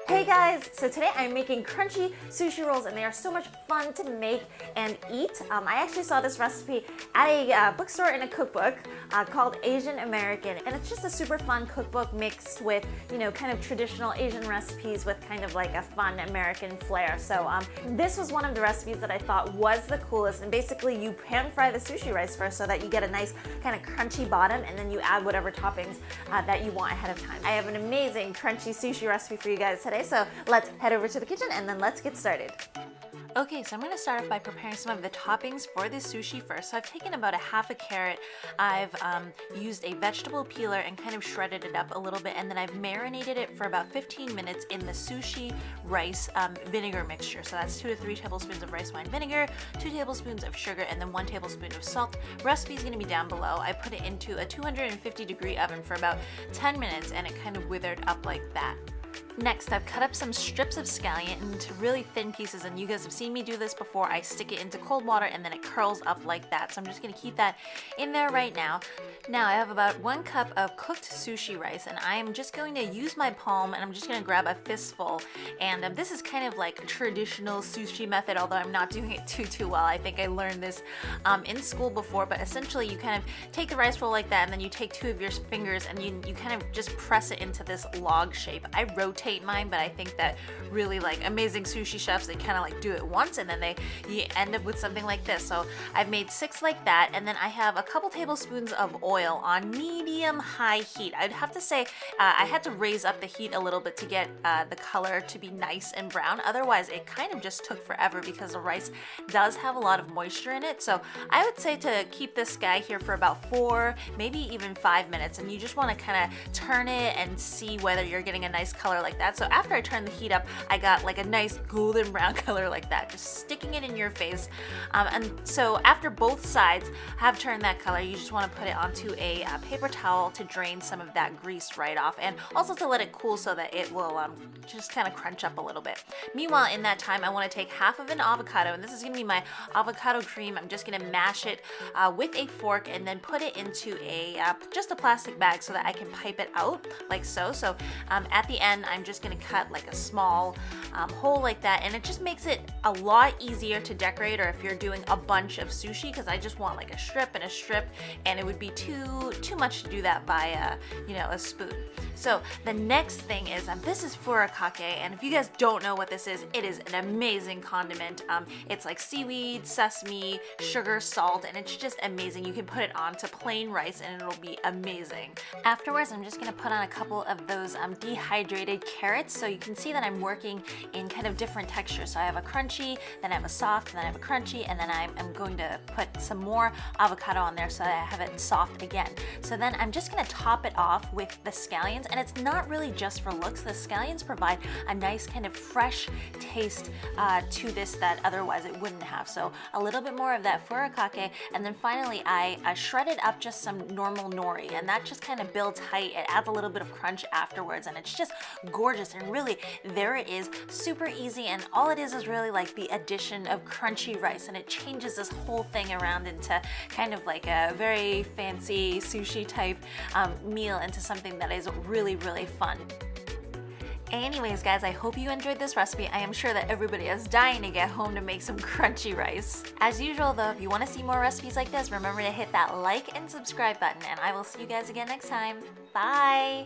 Hey guys, so today I'm making crunchy sushi rolls and they are so much fun to make and eat. I actually saw this recipe at a bookstore in a cookbook called Asian American, and it's just a super fun cookbook mixed with, you know, kind of traditional Asian recipes with kind of like a fun American flair. So this was one of the recipes that I thought was the coolest, and basically you pan fry the sushi rice first so that you get a nice kind of crunchy bottom, and then you add whatever toppings that you want ahead of time. I have an amazing crunchy sushi recipe for you guys today, so let's head over to the kitchen and then let's get started. Okay, so I'm going to start off by preparing some of the toppings for this sushi first. So I've taken about a half a carrot, I've used a vegetable peeler and kind of shredded it up a little bit, and then I've marinated it for about 15 minutes in the sushi rice vinegar mixture. So that's 2 to 3 tablespoons of rice wine vinegar, 2 tablespoons of sugar, and then 1 tablespoon of salt. Recipe is going to be down below. I put it into a 250-degree oven for about 10 minutes and it kind of withered up like that. Next, I've cut up some strips of scallion into really thin pieces, and you guys have seen me do this before. I stick it into cold water and then it curls up like that. So I'm just going to keep that in there right now. Now I have about 1 cup of cooked sushi rice, and I'm just going to use my palm and I'm just going to grab a fistful. And this is kind of like a traditional sushi method, although I'm not doing it too well. I think I learned this in school before, but essentially you kind of take the rice roll like that, and then you take 2 of your fingers and you kind of just press it into this log shape. I rotate mine, but I think that really like amazing sushi chefs, they kind of like do it once and then you end up with something like this. So I've made 6 like that, and then I have a couple tablespoons of oil on medium-high heat. I'd have to say I had to raise up the heat a little bit to get the color to be nice and brown. Otherwise, it kind of just took forever because the rice does have a lot of moisture in it. So I would say to keep this guy here for about 4, maybe even 5 minutes, and you just want to kind of turn it and see whether you're getting a nice color like that. So after I turned the heat up, I got like a nice golden brown color like that, just sticking it in your face. And so after both sides have turned that color, you just want to put it onto a paper towel to drain some of that grease right off, and also to let it cool so that it will just kind of crunch up a little bit. Meanwhile, in that time, I want to take half of an avocado, and this is going to be my avocado cream. I'm just going to mash it with a fork and then put it into just a plastic bag so that I can pipe it out like so. So at the end, I'm just going to cut like a small hole like that, and it just makes it a lot easier to decorate, or if you're doing a bunch of sushi, because I just want like a strip and a strip, and it would be too much to do that by a spoon. So the next thing is this is furikake, and if you guys don't know what this is, it is an amazing condiment. It's like seaweed, sesame, sugar, salt, and it's just amazing. You can put it onto plain rice and it'll be amazing. Afterwards, I'm just gonna put on a couple of those dehydrated carrots, so you can see that I'm working in kind of different textures. So I have a crunchy, then I have a soft, then I have a crunchy, and then I'm going to put some more avocado on there so that I have it soft again. So then I'm just gonna top it off with the scallions, and it's not really just for looks. The scallions provide a nice kind of fresh taste to this that otherwise it wouldn't have. So a little bit more of that furikake, and then finally I shredded up just some normal nori, and that just kind of builds height. It adds a little bit of crunch afterwards, and it's just gorgeous. And really, there it is, super easy, and all it is really like the addition of crunchy rice, and it changes this whole thing around into kind of like a very fancy sushi type meal into something that is really fun. Anyways guys, I hope you enjoyed this recipe. I am sure that everybody is dying to get home to make some crunchy rice. As usual though, if you want to see more recipes like this, remember to hit that like and subscribe button, and I will see you guys again next time. Bye!